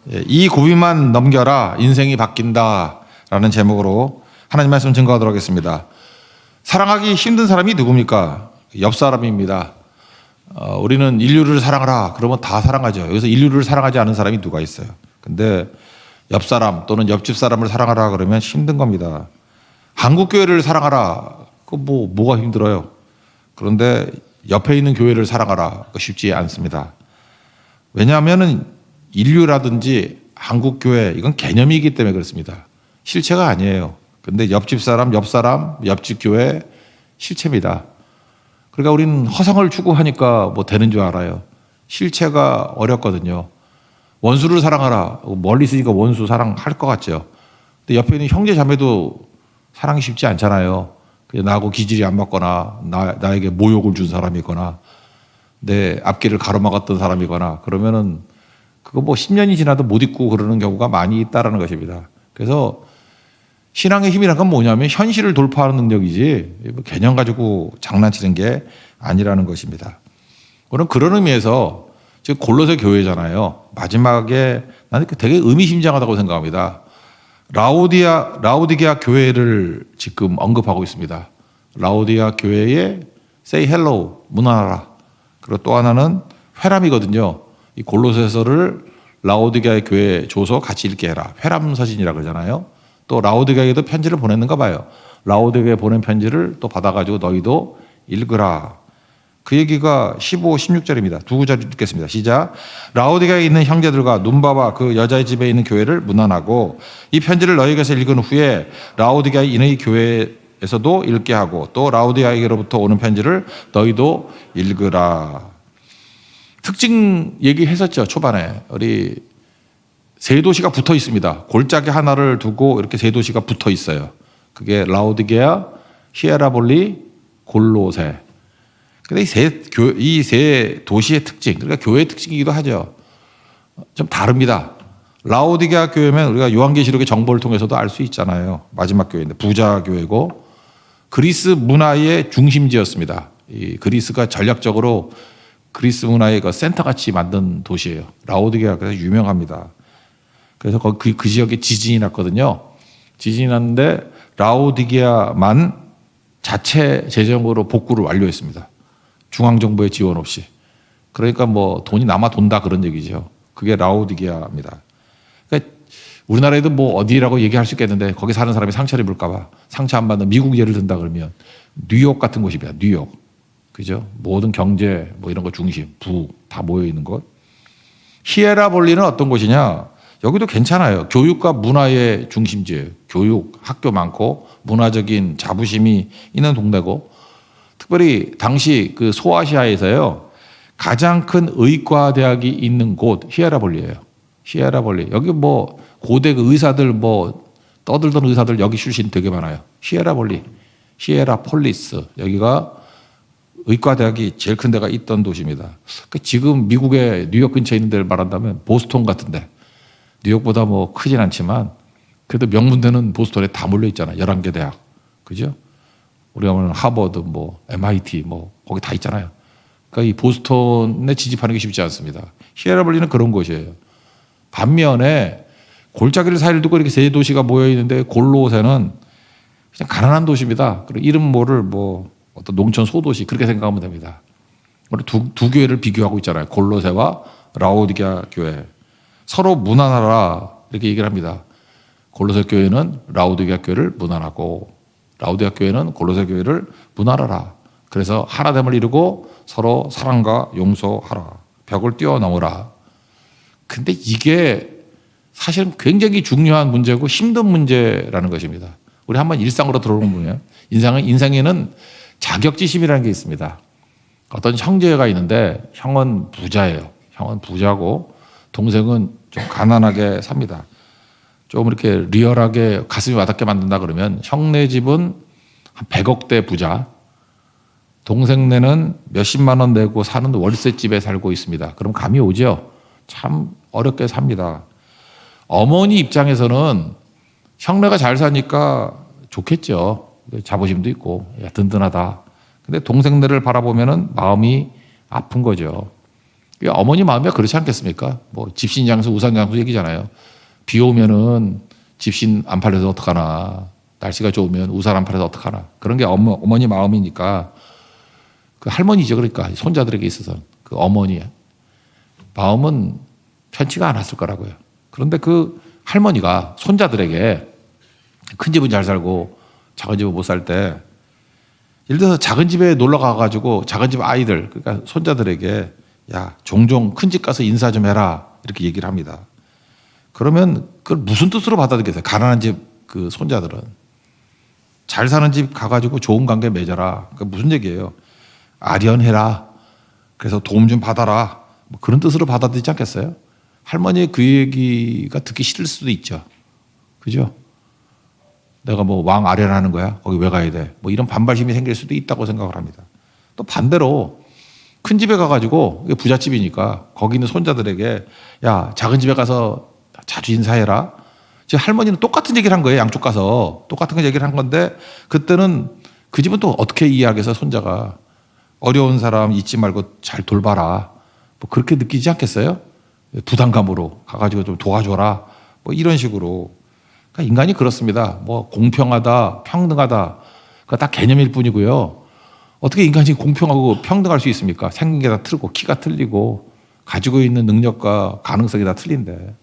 이 고비만 넘겨라 인생이 바뀐다라는 제목으로 하나님 말씀 증거하도록 하겠습니다. 사랑하기 힘든 사람이 누굽니까? 옆 사람입니다. 우리는 인류를 사랑하라 그러면 다 사랑하죠. 여기서 인류를 사랑하지 않은 사람이 누가 있어요? 근데 옆 사람 또는 옆집 사람을 사랑하라 그러면 힘든 겁니다. 한국 교회를 사랑하라 그 뭐가 힘들어요? 그런데 옆에 있는 교회를 사랑하라 쉽지 않습니다. 왜냐하면은 인류라든지 한국 교회 이건 개념이기 때문에 그렇습니다. 실체가 아니에요. 근데 옆집 사람, 옆 사람, 옆집 교회 실체입니다. 그러니까 우리는 허상을 추구하니까 뭐 되는 줄 알아요. 실체가 어렵거든요. 원수를 사랑하라. 멀리 있으니까 원수 사랑할 것 같죠. 근데 옆에 있는 형제 자매도 사랑이 쉽지 않잖아요. 나하고 기질이 안 맞거나 나에게 모욕을 준 사람이거나 내 앞길을 가로막았던 사람이거나 그러면은 그거 뭐 10년이 지나도 못 잊고 그러는 경우가 많이 있다라는 것입니다. 그래서 신앙의 힘이란 건 뭐냐면 현실을 돌파하는 능력이지 개념 가지고 장난치는 게 아니라는 것입니다. 저는 그런 의미에서 지금 골로새 교회잖아요. 마지막에 나는 되게 의미심장하다고 생각합니다. 라오디게아 교회를 지금 언급하고 있습니다. 라오디게아 교회에 say hello 문안하라. 그리고 또 하나는 회람이거든요. 이 골로새서를 라오디게아 교회에 줘서 같이 읽게 해라. 회람 서신이라 그러잖아요. 또 라오디게아에도 편지를 보냈는가 봐요. 라오디게아에 보낸 편지를 또 받아가지고 너희도 읽으라. 그 얘기가 15, 16절입니다. 두 구절 읽겠습니다. 시작. 라오디게아에 있는 형제들과 눈바와 그 여자의 집에 있는 교회를 문안하고 이 편지를 너희에게서 읽은 후에 라오디게아에 있는 교회에서도 읽게 하고 또 라오디게아에게로부터 오는 편지를 너희도 읽으라. 특징 얘기했었죠. 초반에 우리 세 도시가 붙어 있습니다. 골짜기 하나를 두고 이렇게 세 도시가 붙어 있어요. 그게 라오디게아, 히에라볼리, 골로새. 근데 이 세 도시의 특징, 그러니까 교회의 특징이기도 하죠. 좀 다릅니다. 라오디게아 교회면 우리가 요한계시록의 정보를 통해서도 알 수 있잖아요. 마지막 교회인데 부자 교회고 그리스 문화의 중심지였습니다. 이 그리스가 전략적으로 그리스 문화의 그 센터같이 만든 도시예요. 라오디게아가 그래서 유명합니다. 그래서 그 지역에 지진이 났거든요. 지진이 났는데 라오디게아만 자체 재정으로 복구를 완료했습니다. 중앙정부의 지원 없이. 그러니까 뭐 돈이 남아 돈다 그런 얘기죠. 그게 라오디게아입니다. 그러니까 우리나라에도 뭐 어디라고 얘기할 수 있겠는데 거기 사는 사람이 상처를 입을까 봐 상처 안 받는 미국 예를 든다 그러면 뉴욕 같은 곳입니다. 뉴욕. 그죠? 모든 경제 뭐 이런 거 중심, 부 다 모여 있는 곳. 히에라볼리는 어떤 곳이냐? 여기도 괜찮아요. 교육과 문화의 중심지예요. 교육, 학교 많고 문화적인 자부심이 있는 동네고 특별히 당시 그 소아시아에서요 가장 큰 의과대학이 있는 곳 히에라볼리예요. 히에라볼리. 여기 뭐 고대 그 의사들 뭐 떠들던 의사들 여기 출신 되게 많아요. 히에라볼리, 히에라폴리스 여기가 의과대학이 제일 큰 데가 있던 도시입니다. 지금 미국의 뉴욕 근처에 있는 데를 말한다면 보스턴 같은데 뉴욕보다 뭐 크진 않지만 그래도 명문대는 보스턴에 다 몰려 있잖아요. 11개 대학. 그죠? 우리가 말하는 하버드, 뭐 MIT 뭐 거기 다 있잖아요. 그러니까 이 보스턴에 진입하는 게 쉽지 않습니다. 히에라볼리는 그런 곳이에요. 반면에 골짜기를 사이를 두고 이렇게 세 도시가 모여 있는데 골로새는 그냥 가난한 도시입니다. 그리고 이름 모를 뭐 어떤 농촌 소도시 그렇게 생각하면 됩니다. 우리 두 교회를 비교하고 있잖아요. 골로새와 라오디게아 교회. 서로 문안하라 이렇게 얘기를 합니다. 골로새 교회는 라오디게아 교회를 문안하고 라오디게아 교회는 골로새 교회를 문안하라. 그래서 하나됨을 이루고 서로 사랑과 용서하라. 벽을 뛰어넘으라. 근데 이게 사실은 굉장히 중요한 문제고 힘든 문제라는 것입니다. 우리 한번 일상으로 들어보면 인생에는 자격지심이라는 게 있습니다. 어떤 형제가 있는데 형은 부자예요. 형은 부자고 동생은 좀 가난하게 삽니다. 좀 이렇게 리얼하게 가슴이 와닿게 만든다 그러면 형네 집은 한 100억대 부자, 동생네는 몇십만 원 내고 사는 월세집에 살고 있습니다. 그럼 감이 오죠? 참 어렵게 삽니다. 어머니 입장에서는 형네가 잘 사니까 좋겠죠. 자부심도 있고 든든하다. 근데 동생네를 바라보면은 마음이 아픈 거죠. 어머니 마음이 그렇지 않겠습니까? 뭐 집신장수, 우상장수 얘기잖아요. 비 오면은 집신 안 팔려서 어떡하나. 날씨가 좋으면 우산 안 팔려서 어떡하나. 그런 게 어머니 마음이니까 그 할머니죠. 그러니까 손자들에게 있어서 그 어머니의 마음은 편치가 않았을 거라고요. 그런데 그 할머니가 손자들에게 큰 집은 잘 살고 작은 집은 못 살 때 예를 들어서 작은 집에 놀러 가가지고 작은 집 아이들 그러니까 손자들에게 야 종종 큰 집 가서 인사 좀 해라 이렇게 얘기를 합니다. 그러면 그걸 무슨 뜻으로 받아들이겠어요? 가난한 집 그 손자들은 잘 사는 집 가가지고 좋은 관계 맺어라. 그러니까 무슨 얘기예요? 아련해라. 그래서 도움 좀 받아라. 뭐 그런 뜻으로 받아들이지 않겠어요? 할머니의 그 얘기가 듣기 싫을 수도 있죠. 그죠? 내가 뭐 왕 아련하는 거야? 거기 왜 가야 돼? 뭐 이런 반발심이 생길 수도 있다고 생각을 합니다. 또 반대로 큰 집에 가가지고 부잣집이니까 거기 있는 손자들에게 야 작은 집에 가서 자주 인사해라. 지금 할머니는 똑같은 얘기를 한 거예요. 양쪽 가서 똑같은 얘기를 한 건데 그때는 그 집은 또 어떻게 이해하겠어? 손자가 어려운 사람 잊지 말고 잘 돌봐라. 뭐 그렇게 느끼지 않겠어요? 부담감으로 가가지고 좀 도와줘라. 뭐 이런 식으로. 그러니까 인간이 그렇습니다. 뭐 공평하다, 평등하다. 그거 다 개념일 뿐이고요. 어떻게 인간이 공평하고 평등할 수 있습니까? 생긴 게 다 틀리고 키가 틀리고 가지고 있는 능력과 가능성이 다 틀린데.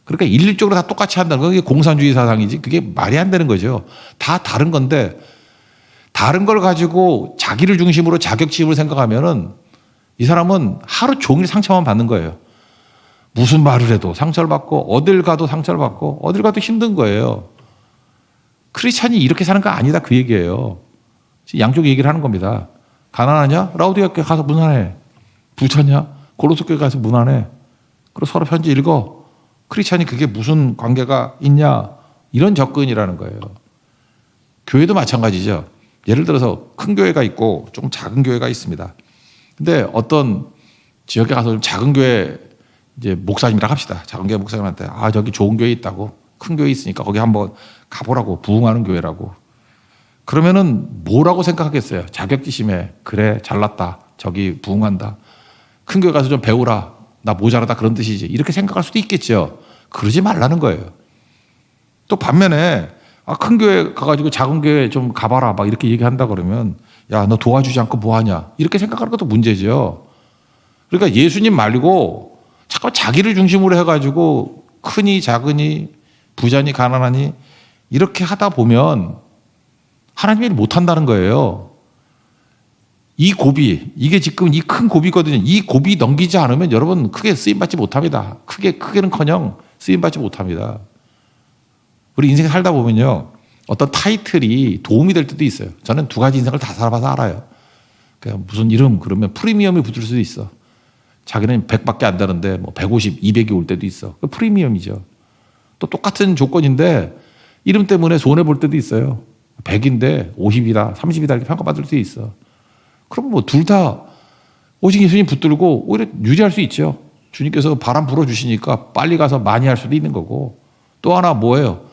그러니까 일률적으로 다 똑같이 한다는 건 그게 공산주의 사상이지 그게 말이 안 되는 거죠. 다 다른 건데 다른 걸 가지고 자기를 중심으로 자격지심을 생각하면은 이 사람은 하루 종일 상처만 받는 거예요. 무슨 말을 해도 상처를 받고 어딜 가도 상처를 받고 어딜 가도 힘든 거예요. 크리스찬이 이렇게 사는 거 아니다 그 얘기예요. 양쪽 얘기를 하는 겁니다. 가난하냐? 라우디아 교회 가서 문안해. 부처냐? 고로스 교회 가서 문안해. 그리고 서로 편지 읽어. 크리스찬이 그게 무슨 관계가 있냐? 이런 접근이라는 거예요. 교회도 마찬가지죠. 예를 들어서 큰 교회가 있고 좀 작은 교회가 있습니다. 근데 어떤 지역에 가서 좀 작은 교회 이제 목사님이라 합시다. 작은 교회 목사님한테 아 저기 좋은 교회 있다고 큰 교회 있으니까 거기 한번 가보라고 부흥하는 교회라고. 그러면은 뭐라고 생각하겠어요? 자격지심에 그래 잘났다. 저기 부흥한다. 큰 교회 가서 좀 배우라. 나 모자라다 그런 뜻이지. 이렇게 생각할 수도 있겠죠. 그러지 말라는 거예요. 또 반면에 큰 교회 가가지고 작은 교회 좀 가봐라 막 이렇게 얘기한다 그러면 야 너 도와주지 않고 뭐하냐 이렇게 생각하는 것도 문제죠. 그러니까 예수님 말고 자꾸 자기를 중심으로 해가지고 크니 작으니 부자니 가난하니 이렇게 하다 보면 하나님이 못한다는 거예요. 이 고비, 이게 지금 이 큰 고비거든요. 이 고비 넘기지 않으면 여러분 크게 쓰임받지 못합니다. 크게는커녕 쓰임받지 못합니다. 우리 인생 살다 보면요. 어떤 타이틀이 도움이 될 때도 있어요. 저는 두 가지 인생을 다 살아봐서 알아요. 그냥 무슨 이름 그러면 프리미엄이 붙을 수도 있어. 자기는 100밖에 안 되는데 뭐 150, 200이 올 때도 있어. 그 프리미엄이죠. 또 똑같은 조건인데 이름 때문에 손해볼 때도 있어요. 100인데 50이다, 30이다 이렇게 평가받을 때도 있어. 그럼 뭐 둘 다 오직 예수님 붙들고 오히려 유리할 수 있죠. 주님께서 바람 불어주시니까 빨리 가서 많이 할 수도 있는 거고. 또 하나 뭐예요?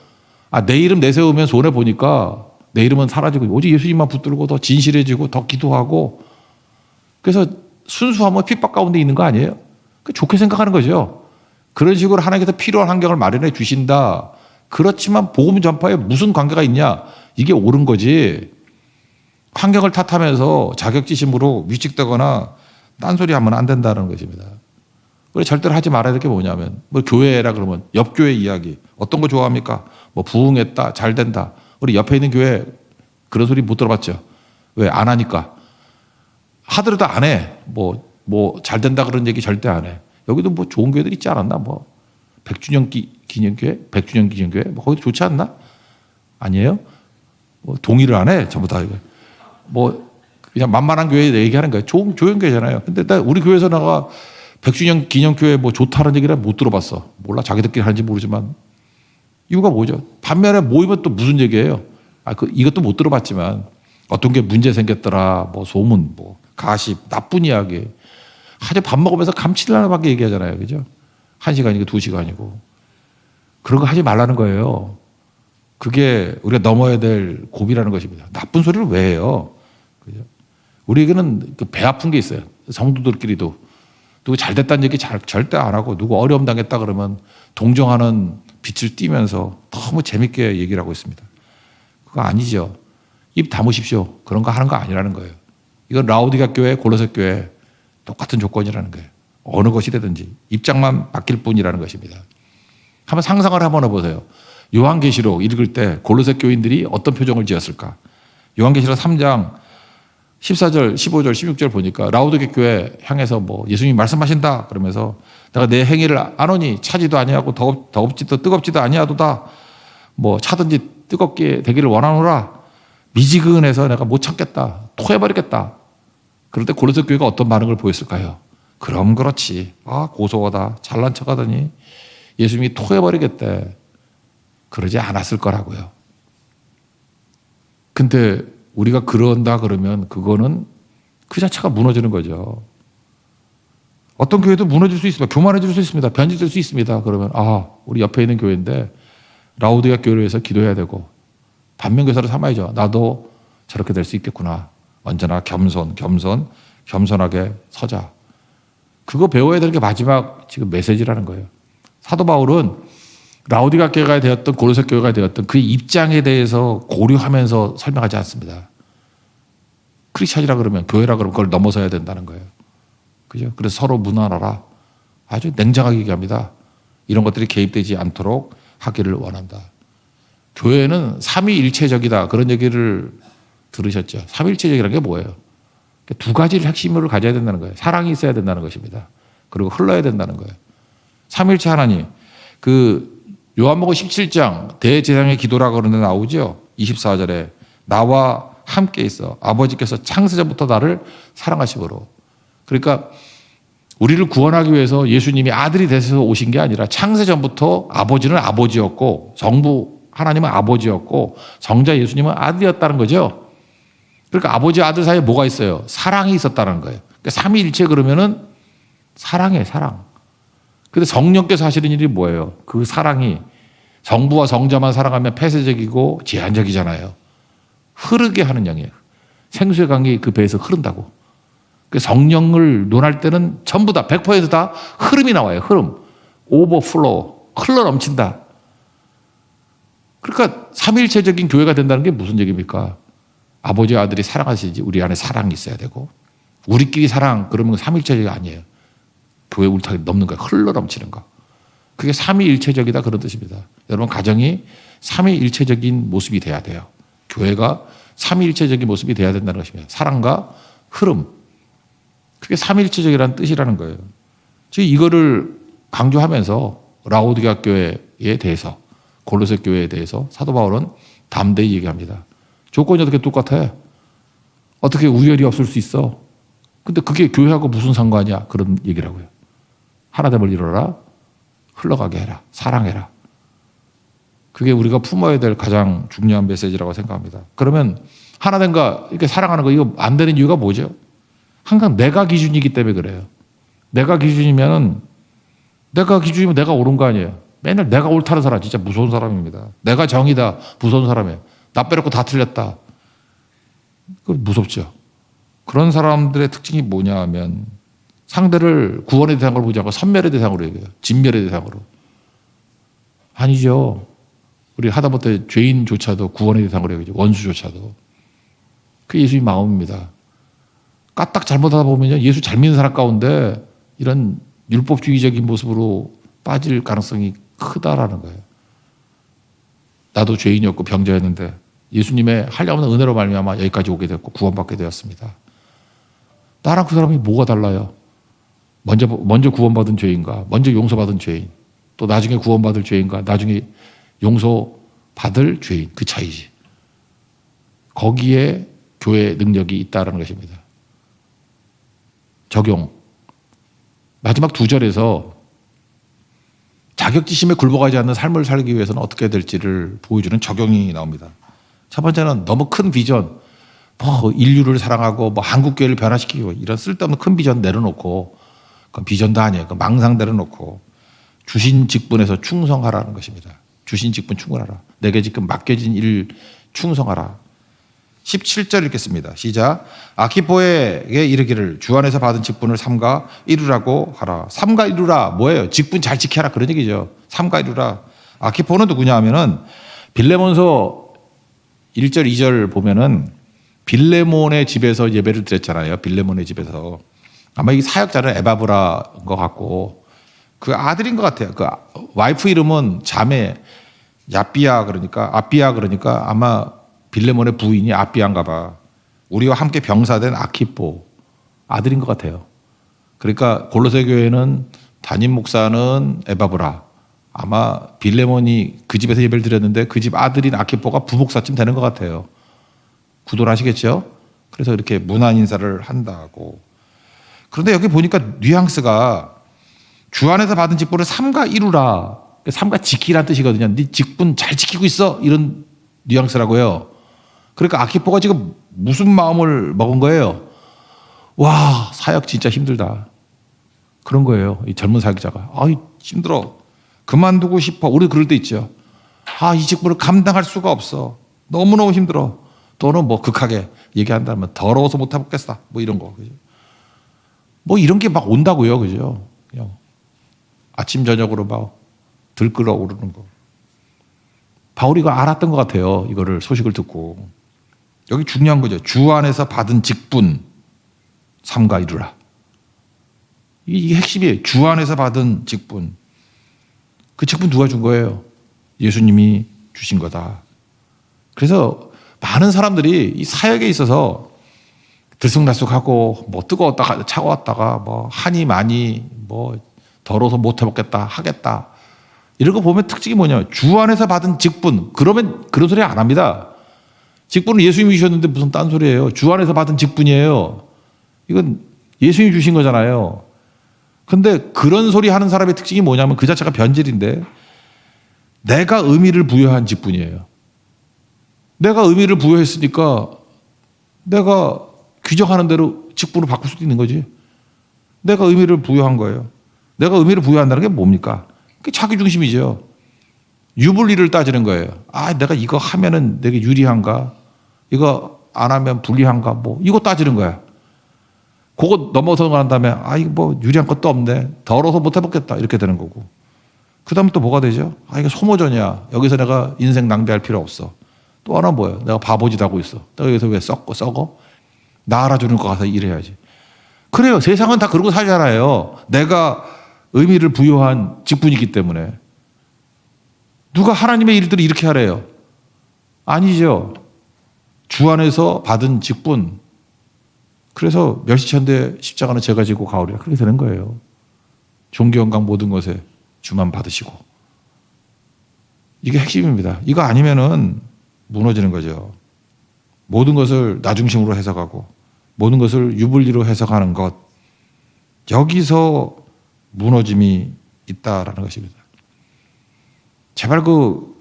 내 이름 내세우면 손해보니까 내 이름은 사라지고 오직 예수님만 붙들고 더 진실해지고 더 기도하고 그래서 순수하면 핍박 가운데 있는 거 아니에요? 좋게 생각하는 거죠. 그런 식으로 하나님께서 필요한 환경을 마련해 주신다. 그렇지만 복음 전파에 무슨 관계가 있냐? 이게 옳은 거지. 환경을 탓하면서 자격지심으로 위축되거나 딴소리하면 안 된다는 것입니다. 우리 절대로 하지 말아야 될 게 뭐냐면 뭐 교회라 그러면 옆 교회 이야기 어떤 거 좋아합니까? 뭐 부흥했다 잘 된다. 우리 옆에 있는 교회 그런 소리 못 들어봤죠? 왜? 안 하니까. 하더라도 안 해. 뭐 잘 된다 그런 얘기 절대 안 해. 여기도 뭐 좋은 교회들 있지 않았나? 뭐 100주년 기념교회, 100주년 기념교회 뭐 거기도 좋지 않나? 아니에요? 뭐 동의를 안 해. 전부 다 이거. 뭐 그냥 만만한 교회 얘기하는 거예요. 좋은 교회잖아요. 근데 나 우리 교회에서 나가 100주년 기념교회 뭐 좋다는 얘기를 못 들어봤어. 몰라 자기들끼리 하는지 모르지만 이유가 뭐죠? 반면에 모이면 또 무슨 얘기예요? 이것도 못 들어봤지만 어떤 게 문제 생겼더라. 뭐 소문, 뭐 가십, 나쁜 이야기. 하루 밥 먹으면서 감칠라밖에 얘기하잖아요. 그죠? 1시간이고 2시간이고. 그런 거 하지 말라는 거예요. 그게 우리가 넘어야 될 고비라는 것입니다. 나쁜 소리를 왜 해요? 그죠? 우리에게는 배 아픈 게 있어요. 성도들끼리도. 누구 잘 됐다는 얘기 절대 안 하고 누구 어려움 당했다 그러면 동정하는 빛을 띠면서 너무 재밌게 얘기를 하고 있습니다. 그거 아니죠. 입 다무십시오. 그런 거 하는 거 아니라는 거예요. 이건 라오디게아 교회, 골로새 교회 똑같은 조건이라는 거예요. 어느 것이 되든지 입장만 바뀔 뿐이라는 것입니다. 한번 상상을 한번 해보세요. 요한계시록 읽을 때 골로새 교인들이 어떤 표정을 지었을까? 요한계시록 3장 14절, 15절, 16절 보니까 라오디게아 교회 향해서 뭐 예수님이 말씀하신다 그러면서 내가 내 행위를 아노니 차지도 아니하고 더웁지도 뜨겁지도 아니하도다. 뭐 차든지 뜨겁게 되기를 원하노라. 미지근해서 내가 못 참겠다. 토해버리겠다. 그럴 때 골로새 교회가 어떤 반응을 보였을까요? 그럼 그렇지. 아, 고소하다. 잘난 척하더니 예수님이 토해버리겠대. 그러지 않았을 거라고요. 근데 우리가 그런다 그러면 그거는 그 자체가 무너지는 거죠. 어떤 교회도 무너질 수 있습니다. 교만해질 수 있습니다. 변질될 수 있습니다. 그러면 우리 옆에 있는 교회인데 라오디게아 교회를 위해서 기도해야 되고 반면교사를 삼아야죠. 나도 저렇게 될 수 있겠구나. 언제나 겸손하게 서자. 그거 배워야 되는 게 마지막 지금 메시지라는 거예요. 사도 바울은 라오디게아 교회가 되었던 고로새 교회가 되었던 그 입장에 대해서 고려하면서 설명하지 않습니다. 크리스찬이라 그러면 교회라 그러면 그걸 넘어서야 된다는 거예요. 그죠? 그래서 서로 무난하라. 아주 냉정하게 얘기합니다. 이런 것들이 개입되지 않도록 하기를 원한다. 교회는 삼위일체적이다. 그런 얘기를 들으셨죠. 삼위일체적이라는 게 뭐예요? 두 가지를 핵심으로 가져야 된다는 거예요. 사랑이 있어야 된다는 것입니다. 그리고 흘러야 된다는 거예요. 삼위일체 하나님. 요한복음 17장 대제사장의 기도라고 그러는 데 나오죠. 24절에 나와 함께 있어. 아버지께서 창세전부터 나를 사랑하시므로. 그러니까 우리를 구원하기 위해서 예수님이 아들이 되셔서 오신 게 아니라 창세전부터 아버지는 아버지였고 성부 하나님은 아버지였고 성자 예수님은 아들이었다는 거죠. 그러니까 아버지 아들 사이에 뭐가 있어요? 사랑이 있었다는 거예요. 그러니까 삼위일체 그러면은 사랑이에요, 사랑. 근데 성령께서 하시는 일이 뭐예요? 그 사랑이 성부와 성자만 사랑하면 폐쇄적이고 제한적이잖아요. 흐르게 하는 영이에요. 생수의 강이 그 배에서 흐른다고. 성령을 논할 때는 전부 다 100%다 흐름이 나와요. 흐름. 오버플로우. 흘러 넘친다. 그러니까 삼위일체적인 교회가 된다는 게 무슨 얘기입니까? 아버지와 아들이 사랑하시지 우리 안에 사랑이 있어야 되고 우리끼리 사랑 그러면 삼위일체적이 아니에요. 교회 울타리 넘는 거야. 흘러 넘치는 거. 그게 삼위일체적이다 그런 뜻입니다. 여러분 가정이 삼위일체적인 모습이 돼야 돼요. 교회가 삼위일체적인 모습이 돼야 된다는 것입니다. 사랑과 흐름. 그게 삼위일체적이라는 뜻이라는 거예요. 지금 이거를 강조하면서 라오디게아 교회에 대해서 골로새 교회에 대해서 사도 바울은 담대히 얘기합니다. 조건이 어떻게 똑같아? 어떻게 우열이 없을 수 있어? 근데 그게 교회하고 무슨 상관이야? 그런 얘기라고요. 하나됨을 이루라. 흘러가게 해라. 사랑해라. 그게 우리가 품어야 될 가장 중요한 메시지라고 생각합니다. 그러면 하나됨과 이렇게 사랑하는 거 이거 안 되는 이유가 뭐죠? 항상 내가 기준이기 때문에 그래요. 내가 기준이면 내가 옳은 거 아니에요. 맨날 내가 옳다는 사람 진짜 무서운 사람입니다. 내가 정이다. 무서운 사람이에요. 나 빼놓고 다 틀렸다. 그건 무섭죠. 그런 사람들의 특징이 뭐냐 하면 상대를 구원의 대상으로 보지 않고 선멸의 대상으로 얘기해요. 진멸의 대상으로. 아니죠. 우리 하다못해 죄인조차도 구원의 대상으로 얘기하죠. 원수조차도. 그게 예수님 마음입니다. 까딱 잘못하다 보면 예수 잘 믿는 사람 가운데 이런 율법주의적인 모습으로 빠질 가능성이 크다라는 거예요. 나도 죄인이었고 병자였는데 예수님의 한량없는 은혜로 말미암아 여기까지 오게 되었고 구원받게 되었습니다. 나랑 그 사람이 뭐가 달라요? 먼저 구원받은 죄인과 먼저 용서받은 죄인, 또 나중에 구원받을 죄인과 나중에 용서받을 죄인, 그 차이지. 거기에 교회의 능력이 있다는 것입니다. 적용. 마지막 2절에서 자격지심에 굴복하지 않는 삶을 살기 위해서는 어떻게 될지를 보여주는 적용이 나옵니다. 첫 번째는 너무 큰 비전, 인류를 사랑하고 한국교회를 변화시키고 이런 쓸데없는 큰 비전 내려놓고 그건 비전도 아니에요. 그 망상 내려놓고 주신 직분에서 충성하라는 것입니다. 주신 직분 충분하라. 내게 지금 맡겨진 일 충성하라. 17절 읽겠습니다. 시작. 아키포에게 이르기를 주 안에서 받은 직분을 삼가 이루라고 하라. 삼가 이루라 뭐예요? 직분 잘 지켜라 그런 얘기죠. 삼가 이루라. 아키포는 누구냐 하면은 빌레몬서 1절 2절 보면은 빌레몬의 집에서 예배를 드렸잖아요. 빌레몬의 집에서. 아마 이 사역자는 에바브라인 것 같고 그 아들인 것 같아요. 그 와이프 이름은 자매 야비야 그러니까 아비야 그러니까 아마 빌레몬의 부인이 아비야인가 봐. 우리와 함께 병사된 아키포 아들인 것 같아요. 그러니까 골로새 교회는 담임 목사는 에바브라. 아마 빌레몬이 그 집에서 예배를 드렸는데 그 집 아들인 아키포가 부목사쯤 되는 것 같아요. 구도를 하시겠죠? 그래서 이렇게 문안 인사를 한다고. 그런데 여기 보니까 뉘앙스가 주 안에서 받은 직분을 삼가 이루라. 삼가 지키라는 뜻이거든요. 네 직분 잘 지키고 있어. 이런 뉘앙스라고요. 그러니까 아키포가 지금 무슨 마음을 먹은 거예요? 와, 사역 진짜 힘들다. 그런 거예요. 이 젊은 사역자가. 아이, 힘들어. 그만두고 싶어. 우리 그럴 때 있죠. 아, 이 직분을 감당할 수가 없어. 너무너무 힘들어. 또는 뭐 극하게 얘기한다면 더러워서 못 해먹겠어. 뭐 이런 거. 그죠? 뭐 이런 게 막 온다고요. 그죠? 그냥 아침, 저녁으로 막 들끓어 오르는 거. 바울이 이걸 알았던 것 같아요. 이거를 소식을 듣고. 여기 중요한 거죠. 주 안에서 받은 직분 삼가 이루라. 이게 핵심이에요. 주 안에서 받은 직분. 그 직분 누가 준 거예요? 예수님이 주신 거다. 그래서 많은 사람들이 이 사역에 있어서 들쑥날쑥하고 뭐 뜨거웠다가 차가웠다가 뭐 하니 많이 뭐 더러워서 못 해먹겠다 하겠다. 이런 거 보면 특징이 뭐냐. 주 안에서 받은 직분. 그러면 그런 소리 안 합니다. 직분은 예수님이 주셨는데 무슨 딴 소리예요. 주 안에서 받은 직분이에요. 이건 예수님이 주신 거잖아요. 근데 그런 소리 하는 사람의 특징이 뭐냐면 그 자체가 변질인데 내가 의미를 부여한 직분이에요. 내가 의미를 부여했으니까 내가 규정하는 대로 직분을 바꿀 수도 있는 거지. 내가 의미를 부여한 거예요. 내가 의미를 부여한다는 게 뭡니까? 그게 자기중심이죠. 유불리를 따지는 거예요. 아, 내가 이거 하면은 내게 유리한가? 이거 안 하면 불리한가? 뭐 이거 따지는 거야. 그거 넘어서 간 다음에 아, 이거 뭐 유리한 것도 없네. 더러워서 못 해먹겠다. 이렇게 되는 거고. 그 다음에 또 뭐가 되죠? 아, 이거 소모전이야. 여기서 내가 인생 낭비할 필요 없어. 또 하나 뭐예요? 내가 바보짓 하고 있어. 내가 여기서 왜 썩어? 나 알아주는 거 가서 일해야지. 그래요. 세상은 다 그러고 살잖아요. 내가 의미를 부여한 직분이기 때문에. 누가 하나님의 일들을 이렇게 하래요? 아니죠. 주 안에서 받은 직분. 그래서 멸시천대 십자가는 제가 지고 가오리라. 그렇게 되는 거예요. 종교 영광 모든 것에 주만 받으시고. 이게 핵심입니다. 이거 아니면은 무너지는 거죠. 모든 것을 나 중심으로 해석하고 모든 것을 유불리로 해석하는 것. 여기서 무너짐이 있다라는 것입니다. 제발 그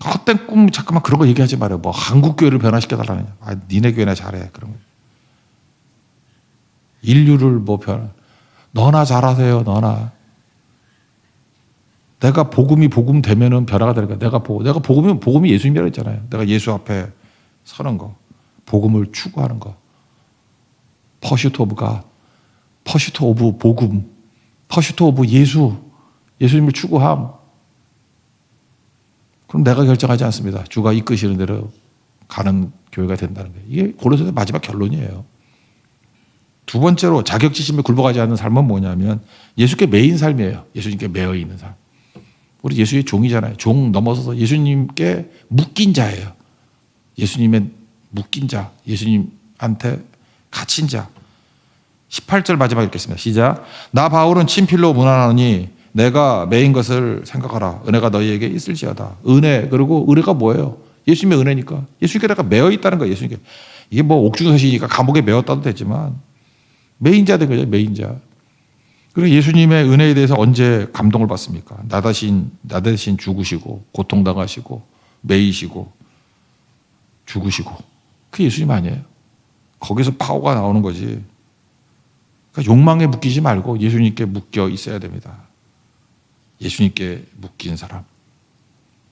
헛된 꿈 잠깐만 그런 거 얘기하지 말아요. 뭐 한국 교회를 변화시켜달라는. 아, 니네 교회나 잘해 그런 거. 인류를 뭐 너나 잘하세요. 너나. 내가 복음 되면은 변화가 되는 거야. 내가 복음이면 복음이 예수님이라고 했잖아요. 내가 예수 앞에 서는 거, 복음을 추구하는 거. 퍼슈트 오브 갓, 퍼슈트 오브 복음, 퍼슈트 오브 예수님을 추구함. 그럼 내가 결정하지 않습니다. 주가 이끄시는 대로 가는 교회가 된다는 거예요. 이게 고린도서 마지막 결론이에요. 두 번째로 자격지심에 굴복하지 않는 삶은 뭐냐면 예수께 매인 삶이에요. 예수님께 매여 있는 삶. 우리 예수의 종이잖아요. 종 넘어서서 예수님께 묶인 자예요. 예수님의 묶인 자, 예수님한테 갇힌 자. 18절 마지막 읽겠습니다. 시작. 나 바울은 친필로 문안하노니 내가 매인 것을 생각하라. 은혜가 너희에게 있을지어다. 은혜. 그리고 은혜가 뭐예요? 예수님의 은혜니까. 예수님께 내가 매여 있다는 거예요. 예수님께. 이게 뭐 옥중서신이니까 감옥에 매었다도 되지만 매인자 된 거죠. 매인자. 그리고 예수님의 은혜에 대해서 언제 감동을 받습니까? 나 대신 죽으시고 고통당하시고 매이시고 죽으시고. 그게 예수님 아니에요. 거기서 파워가 나오는 거지. 그러니까 욕망에 묶이지 말고 예수님께 묶여 있어야 됩니다. 예수님께 묶인 사람.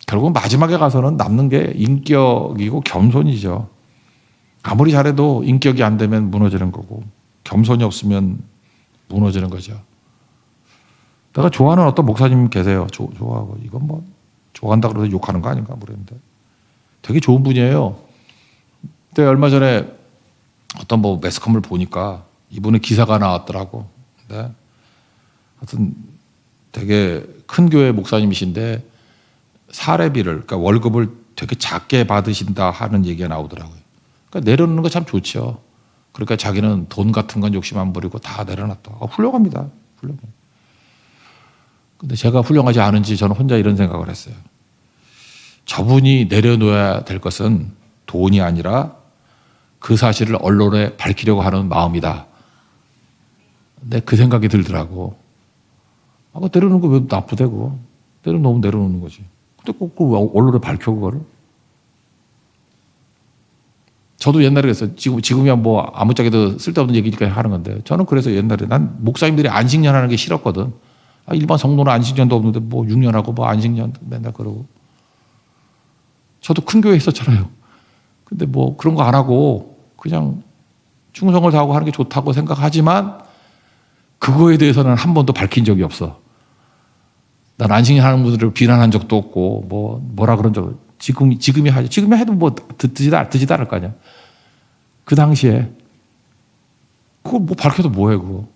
결국 마지막에 가서는 남는 게 인격이고 겸손이죠. 아무리 잘해도 인격이 안 되면 무너지는 거고 겸손이 없으면 무너지는 거죠. 내가 좋아하는 어떤 목사님 계세요. 좋아하고 이건 뭐 좋아한다 그래서 욕하는 거 아닌가 모르겠는데 되게 좋은 분이에요. 근데 얼마 전에 어떤 뭐 매스컴을 보니까 이분의 기사가 나왔더라고. 근데 하여튼 되게 큰 교회 목사님이신데 사례비를 그러니까 월급을 되게 작게 받으신다 하는 얘기가 나오더라고요. 그러니까 내려놓는 거 참 좋죠. 그러니까 자기는 돈 같은 건 욕심 안 부리고 다 내려놨다. 훌륭합니다. 훌륭해. 근데 제가 훌륭하지 않은지 저는 혼자 이런 생각을 했어요. 저분이 내려놓아야 될 것은 돈이 아니라 그 사실을 언론에 밝히려고 하는 마음이다. 근데 그 생각이 들더라고. 내려놓는 거 왜 나쁘대고. 내려놓으면 내려놓는 거지. 근데 꼭 언론에 밝혀 그거를. 저도 옛날에 그랬어요. 지금이야 뭐 아무짝에도 쓸데없는 얘기니까 하는 건데 저는 그래서 옛날에 난 목사님들이 안식년 하는 게 싫었거든. 일반 성도는 안식년도 없는데 뭐 6년하고 뭐 안식년 맨날 그러고. 저도 큰 교회 있었잖아요. 근데 뭐 그런 거 안 하고 그냥 충성을 다하고 하는 게 좋다고 생각하지만 그거에 대해서는 한 번도 밝힌 적이 없어. 난 안식년 하는 분들을 비난한 적도 없고 뭐라 그런 적 지금이 하죠. 지금이 해도 뭐 듣지도 않을 거 아니야. 그 당시에 그걸 뭐 밝혀도 뭐해 그거.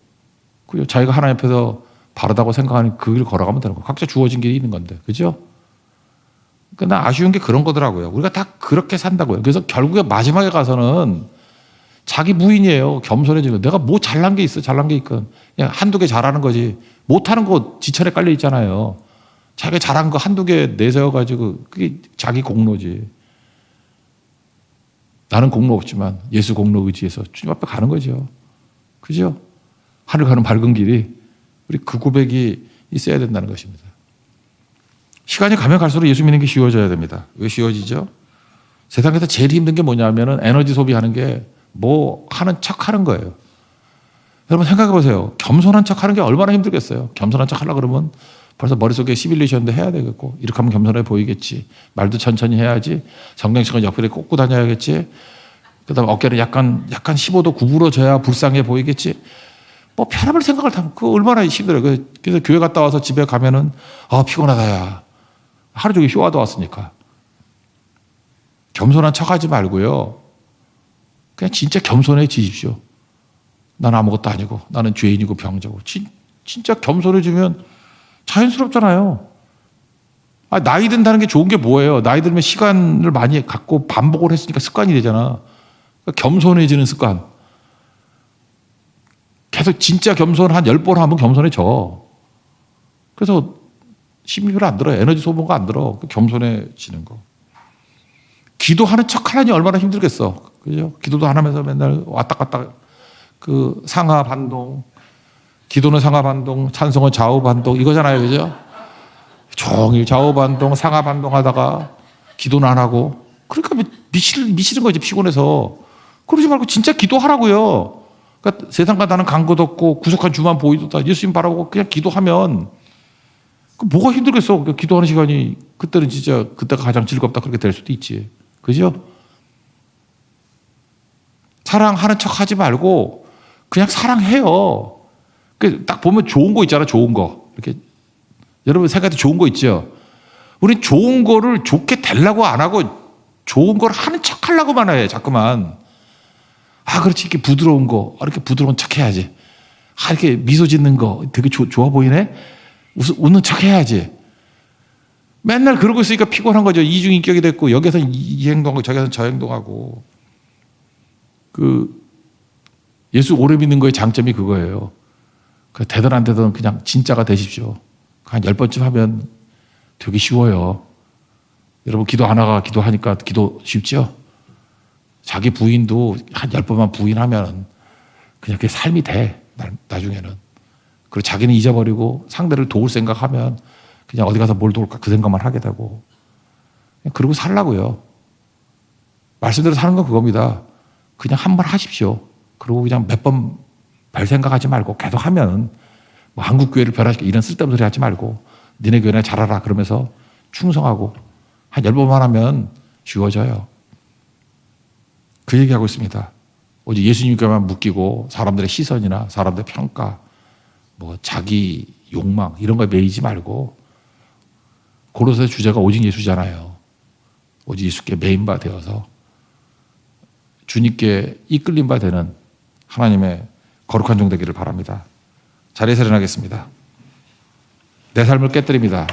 그 자기가 하나님 앞에서 바르다고 생각하는 그 길 걸어가면 되는 거. 각자 주어진 길이 있는 건데, 그죠? 그러니까 난 아쉬운 게 그런 거더라고요. 우리가 다 그렇게 산다고요. 그래서 결국에 마지막에 가서는 자기 부인이에요. 겸손해지는 거. 내가 뭐 잘난 게 있어, 잘난 게 있건 그냥 한두 개 잘하는 거지. 못하는 거 지천에 깔려 있잖아요. 자기가 잘한 거 한두 개 내세워가지고 그게 자기 공로지. 나는 공로 없지만 예수 공로 의지해서 주님 앞에 가는 거죠. 그죠? 하늘 가는 밝은 길이 우리 그 고백이 있어야 된다는 것입니다. 시간이 가면 갈수록 예수 믿는 게 쉬워져야 됩니다. 왜 쉬워지죠? 세상에서 제일 힘든 게 뭐냐면은 에너지 소비하는 게 뭐 하는 척 하는 거예요. 여러분 생각해 보세요. 겸손한 척 하는 게 얼마나 힘들겠어요. 겸손한 척 하려고 그러면 벌써 머릿속에 시뮬레이션도 해야 되겠고 이렇게 하면 겸손해 보이겠지. 말도 천천히 해야지. 성경책은 옆에 꽂고 다녀야겠지. 그다음에 어깨를 약간 15도 구부러져야 불쌍해 보이겠지. 뭐 별의별 생각을 다 그 얼마나 힘들어요. 그래서 교회 갔다 와서 집에 가면은 피곤하다 야. 하루 종일 쇼하다 왔으니까. 겸손한 척하지 말고요. 그냥 진짜 겸손해지십시오. 나는 아무것도 아니고 나는 죄인이고 병자고 진짜 겸손해지면 자연스럽잖아요. 나이 든다는 게 좋은 게 뭐예요? 나이 들면 시간을 많이 갖고 반복을 했으니까 습관이 되잖아. 그러니까 겸손해지는 습관. 계속 진짜 겸손 한 10번 하면 겸손해져. 그래서 힘이 별로 안 들어요. 에너지 소모가 안 들어. 겸손해지는 거. 기도하는 척 하라니 얼마나 힘들겠어. 그죠? 기도도 안 하면서 맨날 왔다 갔다 그 상하 반동, 기도는 상하 반동, 찬송은 좌우 반동 이거잖아요. 그죠? 종일 좌우 반동, 상하 반동 하다가 기도는 안 하고. 그러니까 미치는 거지, 피곤해서. 그러지 말고 진짜 기도하라고요. 그러니까 세상과 나는 간 것 없고 구속한 주만 보이도다. 예수님 바라보고 그냥 기도하면 뭐가 힘들겠어. 기도하는 시간이 그때는 진짜 그때가 가장 즐겁다 그렇게 될 수도 있지. 그죠? 사랑하는 척 하지 말고 그냥 사랑해요. 딱 보면 좋은 거 있잖아, 좋은 거. 이렇게 여러분 생각해도 좋은 거 있죠? 우린 좋은 거를 좋게 되려고 안 하고 좋은 걸 하는 척 하려고만 해, 자꾸만. 그렇지. 이렇게 부드러운 거. 이렇게 부드러운 척 해야지. 이렇게 미소 짓는 거 되게 좋아 보이네? 웃는 척 해야지. 맨날 그러고 있으니까 피곤한 거죠. 이중인격이 됐고, 여기서는 이 행동하고, 저기서는 저 행동하고. 예수 오래 믿는 거의 장점이 그거예요. 되든 안 되든 그냥 진짜가 되십시오. 한 10번쯤 하면 되게 쉬워요. 여러분, 기도 하나가 기도하니까 기도 쉽죠? 자기 부인도 한 10번만 부인하면 그냥 그게 삶이 돼, 나중에는. 그리고 자기는 잊어버리고 상대를 도울 생각하면 그냥 어디 가서 뭘 도울까 그 생각만 하게 되고. 그러고 살라고요. 말씀대로 사는 건 그겁니다. 그냥 한 번 하십시오. 그리고 그냥 몇 번 별 생각하지 말고 계속 하면 뭐 한국 교회를 변화시켜 이런 쓸데없는 소리 하지 말고 니네 교회나 잘하라 그러면서 충성하고 한 10번만 하면 쉬워져요. 그 얘기하고 있습니다. 오직 예수님께만 묶이고 사람들의 시선이나 사람들의 평가, 뭐 자기 욕망 이런 거에 매이지 말고 고로새의 주제가 오직 예수잖아요. 오직 예수께 매인 바 되어서 주님께 이끌린 바 되는 하나님의 거룩한 종 되기를 바랍니다. 자리에서 일어나겠습니다. 내 삶을 깨뜨립니다.